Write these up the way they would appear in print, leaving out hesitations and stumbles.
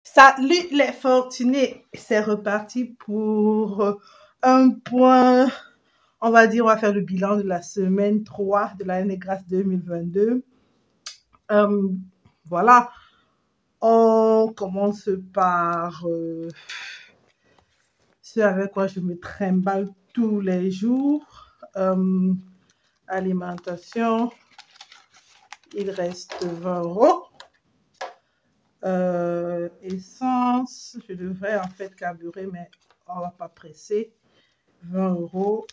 Salut les fortunés, c'est reparti pour un point, on va dire, on va faire le bilan de la semaine 3 de l'année grâce 2022. Euh, voilà, on commence par ce avec quoi je me trimballe tous les jours. Alimentation, il reste 20 euros. Essence, je devrais en fait carburer, mais on va pas presser. 20 euros.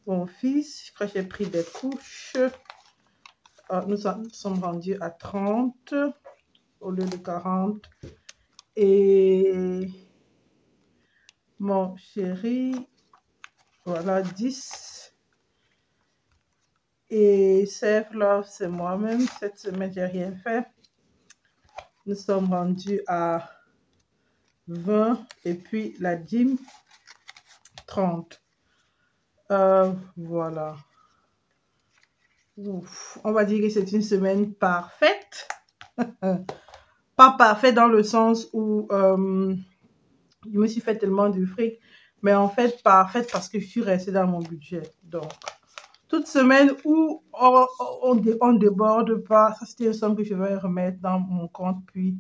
Mon fils, je crois que j'ai pris des couches. Nous sommes rendus à 30 au lieu de 40. Et mon chéri, voilà, 10. Et Save Love, c'est moi-même. Cette semaine, j'ai rien fait. Nous sommes rendus à 20. Et puis la gym, 30. Voilà. Ouf. On va dire que c'est une semaine parfaite. Pas parfaite dans le sens où je me suis fait tellement du fric, mais en fait parfaite parce que je suis restée dans mon budget. Donc, toute semaine où on déborde pas, ça c'était une somme que je vais remettre dans mon compte. Puis,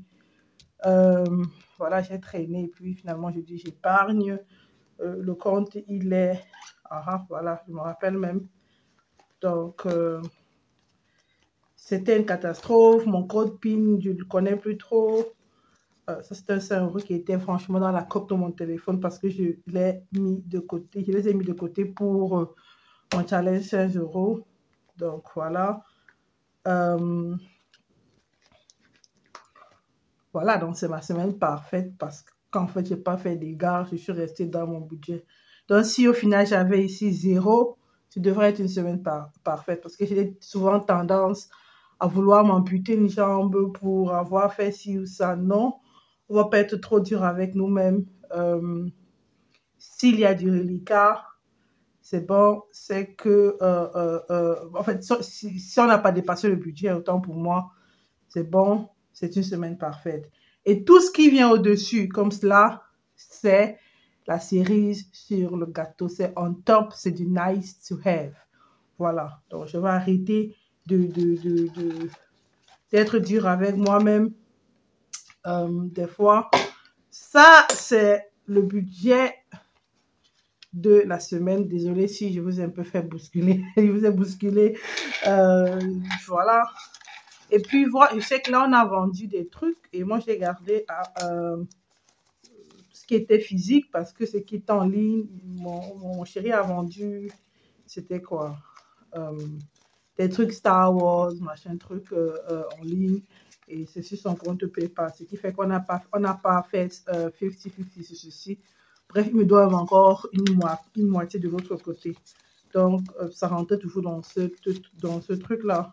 voilà, j'ai traîné. Puis finalement, je dis j'épargne. Le compte, il est... voilà, je me rappelle même. Donc, c'était une catastrophe. Mon code PIN, je ne le connais plus trop. Ça, c'est un 5 € qui était franchement dans la coque de mon téléphone parce que je l'ai mis de côté. Je les ai mis de côté pour mon challenge 16 €. Donc, voilà. Voilà, donc c'est ma semaine parfaite parce qu'en fait, je n'ai pas fait d'égards. Je suis restée dans mon budget. Donc, si au final, j'avais ici 0, ça devrait être une semaine parfaite parce que j'ai souvent tendance à vouloir m'amputer une jambe pour avoir fait ci ou ça. Non, on ne va pas être trop dur avec nous-mêmes. S'il y a du reliquat, c'est bon, c'est que, en fait, si on n'a pas dépassé le budget, autant pour moi, c'est bon, c'est une semaine parfaite. Et tout ce qui vient au-dessus, comme cela, c'est la cerise sur le gâteau. C'est on top, c'est du nice to have. Voilà, donc je vais arrêter d'être dur avec moi-même. Des fois, ça, c'est le budget de la semaine. Désolée si je vous ai un peu fait bousculer. Je vous ai bousculé. Voilà. Et puis, voilà, je sais que là, on a vendu des trucs. Et moi, j'ai gardé ce qui était physique parce que ce qui est en ligne, mon chéri a vendu, c'était quoi? Des trucs Star Wars, machin, truc en ligne. Et c'est sur son compte PayPal. Ce qui fait qu'on n'a pas fait 50-50 sur ceci. Bref, ils me doivent encore une moitié de l'autre côté. Donc, ça rentrait toujours dans ce truc-là.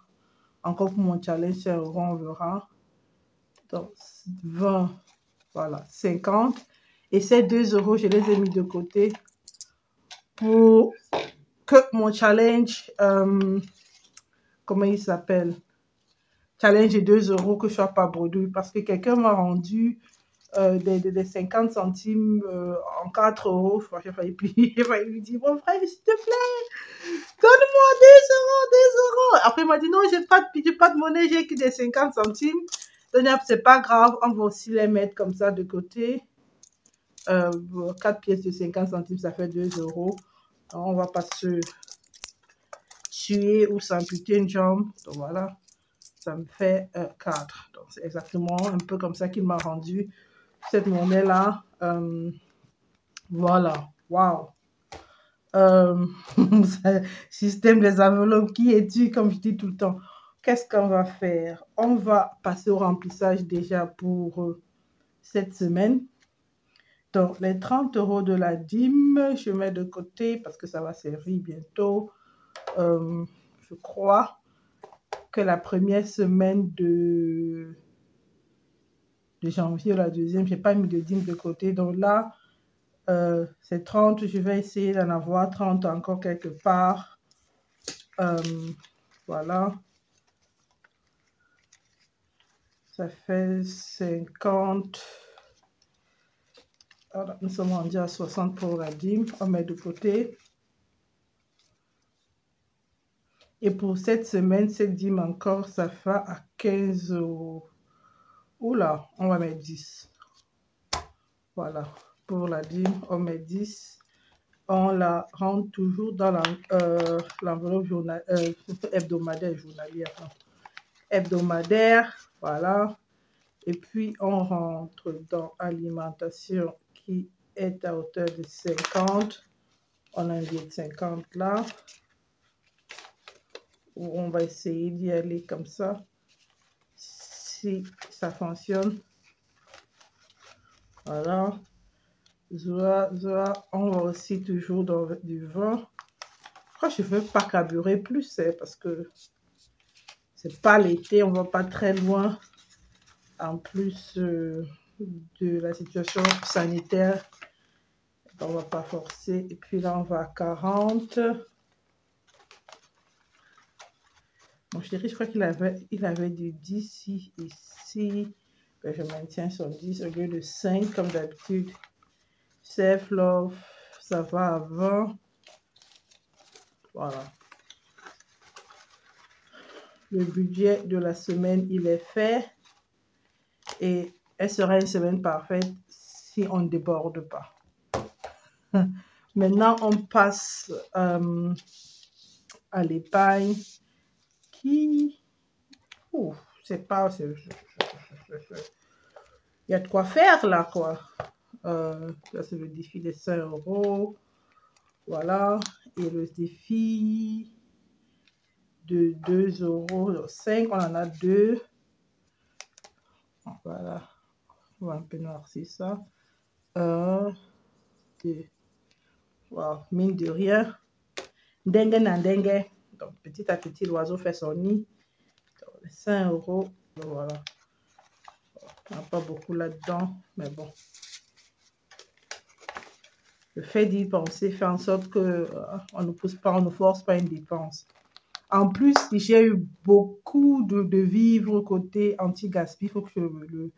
Encore pour mon challenge, c'est €, on verra. Donc, 20, voilà, 50. Et ces 2 €, je les ai mis de côté pour que mon challenge, comment il s'appelle? Challenge de 2 € que je ne sois pas bredouille. Parce que quelqu'un m'a rendu des 50 centimes en 4 €. J'ai failli lui dire, mon frère, s'il te plaît, donne-moi 2 €, 2 €. Après, il m'a dit, non, j'ai pas de monnaie, j'ai que des 50 centimes. Donc, c'est pas grave, on va aussi les mettre comme ça de côté. 4 pièces de 50 centimes, ça fait 2 €. Donc, on va pas se tuer ou s'amputer une jambe. Donc, voilà, ça me fait 4. Donc, c'est exactement un peu comme ça qu'il m'a rendu cette monnaie-là. Voilà, waouh. Système des enveloppes, qui es-tu, comme je dis tout le temps. Qu'est-ce qu'on va faire? On va passer au remplissage déjà pour cette semaine. Donc, les 30 € de la dîme, je mets de côté parce que ça va servir bientôt. Je crois que la première semaine de janvier, la deuxième, je n'ai pas mis de dîme de côté. Donc là, c'est 30. Je vais essayer d'en avoir 30 encore quelque part. Voilà. Ça fait 50. Alors, nous sommes rendus à 60 pour la dîme. On met de côté. Et pour cette semaine, cette dîme encore, ça fait à 15 euros. Oula, on va mettre 10. Voilà. Pour la dîme, on met 10. On la rentre toujours dans l'enveloppe hebdomadaire, journalière. Hebdomadaire, voilà. Et puis, on rentre dans alimentation qui est à hauteur de 50. On a un billet de 50 là. On va essayer d'y aller comme ça. Si ça fonctionne. Voilà. Zoa, on va aussi toujours dans du vin. Je ne veux pas carburer plus, parce que c'est pas l'été, on va pas très loin. En plus de la situation sanitaire, on va pas forcer. Et puis là, on va à 40. Mon chéri, je crois qu'il avait du 10 ici. Ben, je maintiens son 10 au lieu de 5 comme d'habitude. Safe Love, ça va à 20. Voilà. Le budget de la semaine, il est fait. Et elle sera une semaine parfaite si on ne déborde pas. Maintenant, on passe à l'épargne qui... c'est pas... Il y a de quoi faire là, quoi. Là, c'est le défi des 5 euros. Voilà. Et le défi de 2 euros. 5, on en a 2. Voilà. On va un peu noircir ça. 1, 2. Wow, mine de rien. Dengue nan dengue. Donc, petit à petit, l'oiseau fait son nid. Donc, 5 euros. Voilà. On n'a pas beaucoup là-dedans, mais bon. Le fait d'y penser fait en sorte que on ne pousse pas, on ne force pas une dépense. En plus, j'ai eu beaucoup de vivres côté anti-gaspi. Il faut que je le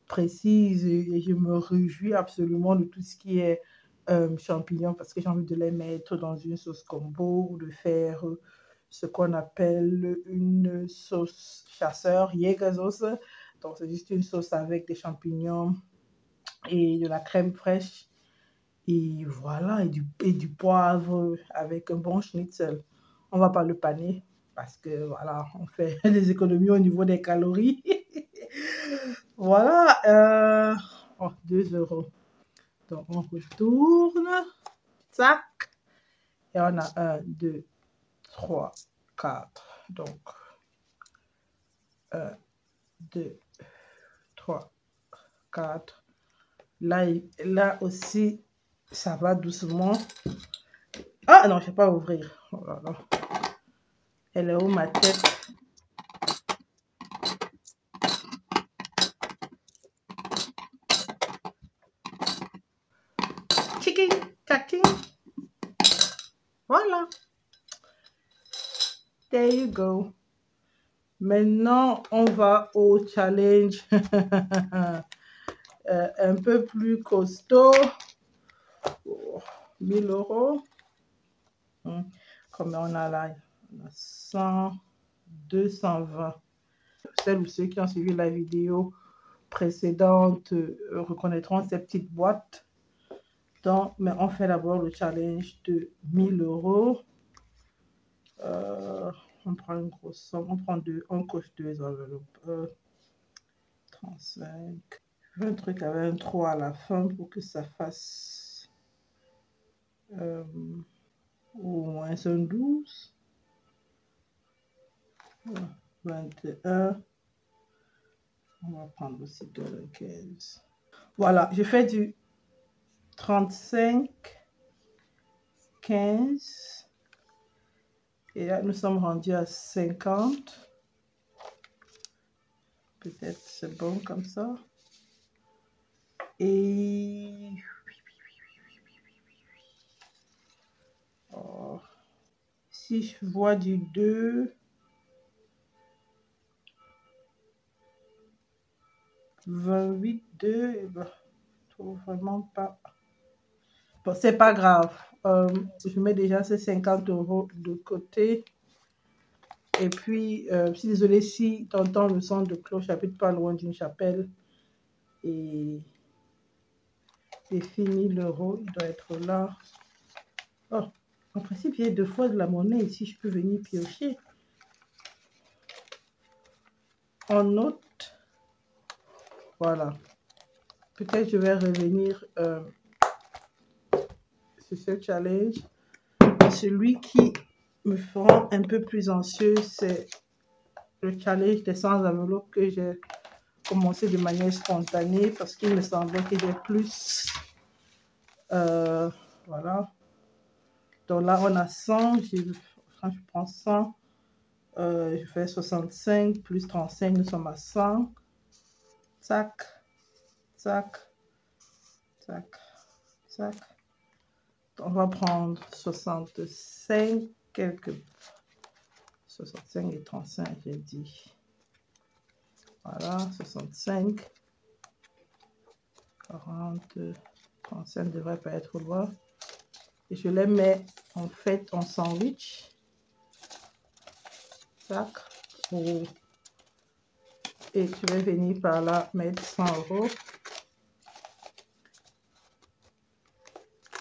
précise et je me réjouis absolument de tout ce qui est champignons parce que j'ai envie de les mettre dans une sauce combo ou de faire ce qu'on appelle une sauce chasseur, Jägersauce. Donc, c'est juste une sauce avec des champignons et de la crème fraîche. Et voilà, et du poivre avec un bon schnitzel. On ne va pas le paner parce que voilà, on fait des économies au niveau des calories. Voilà, 2 euros. Donc, on retourne. Tac. Et on a 1, 2, 3, 4. Donc, 1, 2, 3, 4. Là aussi, ça va doucement. Ah non, je ne sais pas ouvrir. Oh là là. Elle est où ma tête? Chicken, cacking. Voilà. There you go. Maintenant, on va au challenge un peu plus costaud. 1000 euros. Combien on a là? On a 100, 220. Celles ou ceux qui ont suivi la vidéo précédente reconnaîtront ces petites boîtes. Donc, mais on fait d'abord le challenge de 1000 euros. On prend une grosse somme. On prend on coche 2 enveloppes. 35. Je veux un truc avec un 3 à la fin pour que ça fasse au moins un 12. 21. On va prendre aussi le 15. Voilà, je fais du 35, 15. Et là, nous sommes rendus à 50. Peut-être c'est bon comme ça. Et... Oh. Si je vois du 2... 28,2. Et ben, je trouve vraiment pas. Bon, c'est pas grave. Je mets déjà ces 50 € de côté. Et puis, je suis désolée si tu entends le son de cloche, j'habite pas loin d'une chapelle. Et c'est fini l'euro, il doit être là. Oh, en principe, il y a 2 fois de la monnaie ici, je peux venir piocher. En note, voilà. Peut-être je vais revenir sur ce challenge. Celui qui me fera un peu plus anxieux, c'est le challenge des 100 enveloppes que j'ai commencé de manière spontanée parce qu'il me semblait qu'il y avait plus. Voilà. Donc là, on a 100. Quand je prends 100, je fais 65 plus 35, nous sommes à 100. Tac, tac, tac, tac. On va prendre 65, quelques 65 et 35, j'ai dit. Voilà, 65, 40, 35 ne devrait pas être loin. Et je les mets en fait en sandwich. Tac. Et je vais venir par là mettre 100 €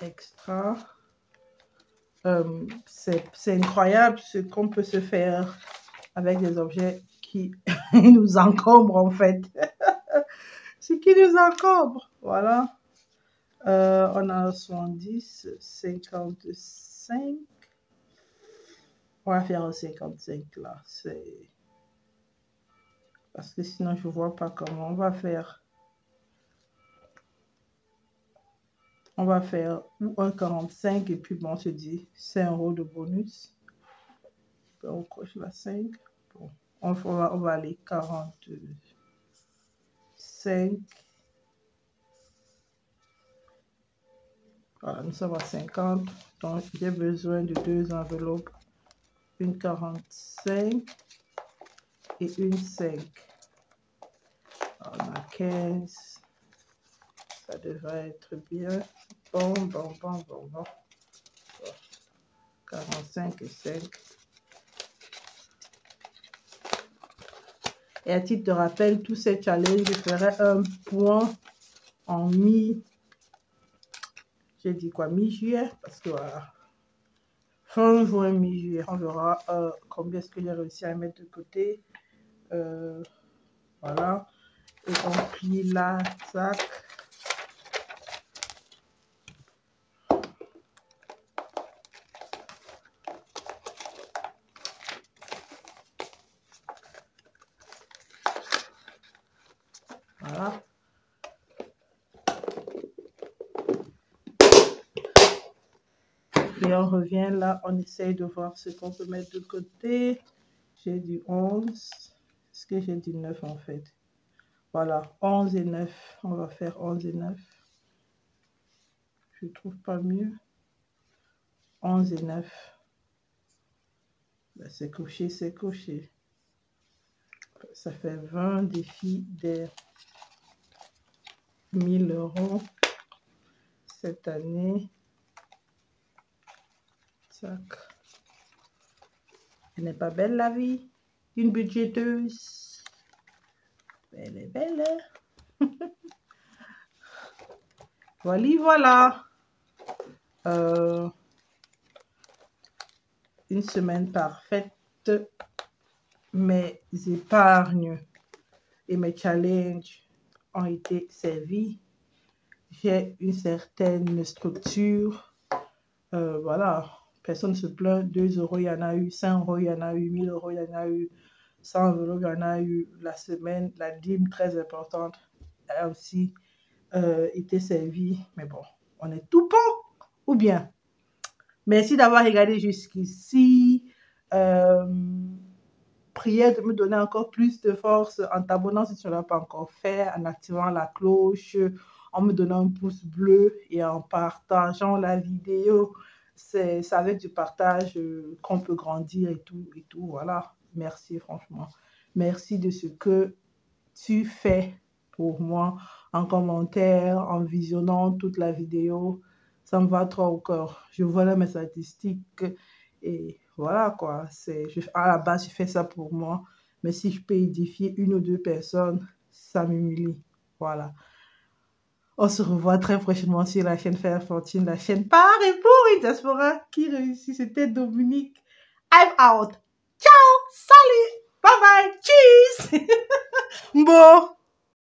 extra. C'est incroyable ce qu'on peut se faire avec des objets qui nous encombrent en fait. Ce qui nous encombre. Voilà. On a 70, 55. On va faire un 55 là. Parce que sinon, je ne vois pas comment on va faire. On va faire un 45 et puis bon, on se dit 5 € de bonus. On coche la 5. Bon, on va aller 45. Voilà, nous sommes à 50. Donc, j'ai besoin de 2 enveloppes. Une 45 et une 5. On a 15. Ça devrait être bien. Bon. 45 et 5. Et à titre de rappel, tous ces challenges, je ferai un point en j'ai dit quoi, mi-juillet, parce que voilà, fin juin, mi-juillet, on verra combien est-ce que j'ai réussi à mettre de côté. Voilà. Et on plie là, tac. Voilà. Et on revient là, on essaye de voir ce qu'on peut mettre de côté. J'ai du 11. Est-ce que j'ai du 9 en fait? Voilà, 11 et 9. On va faire 11 et 9. Je ne trouve pas mieux. 11 et 9. Ben, c'est coché, c'est coché. Ça fait 20 défis des 1000 € cette année. Tac. Elle n'est pas belle la vie d'une budgéteuse. Elle est belle. Voilà. Une semaine parfaite. Mes épargnes et mes challenges ont été servis. J'ai une certaine structure. Voilà. Personne ne se plaint. 2 €, il y en a eu. 5 €, il y en a eu. 1000 €, il y en a eu. 100 €, il y en a eu. La semaine, la dîme très importante a aussi été servie. Mais bon, on est tout bon ou bien? Merci d'avoir regardé jusqu'ici. Prière de me donner encore plus de force en t'abonnant si tu ne l'as pas encore fait, en activant la cloche, en me donnant un pouce bleu et en partageant la vidéo. C'est avec du partage qu'on peut grandir et tout. Voilà. Merci franchement. Merci de ce que tu fais pour moi en commentaire, en visionnant toute la vidéo. Ça me va trop au cœur. Je vois là mes statistiques et voilà quoi. À la base, je fais ça pour moi. Mais si je peux édifier une ou deux personnes, ça m'humilie. Voilà. On se revoit très prochainement sur la chaîne Faire Fortune, la chaîne par et pour une diaspora qui réussit. C'était Dominique. I'm out. Ciao. Salut. Bye bye. Cheers. Bon.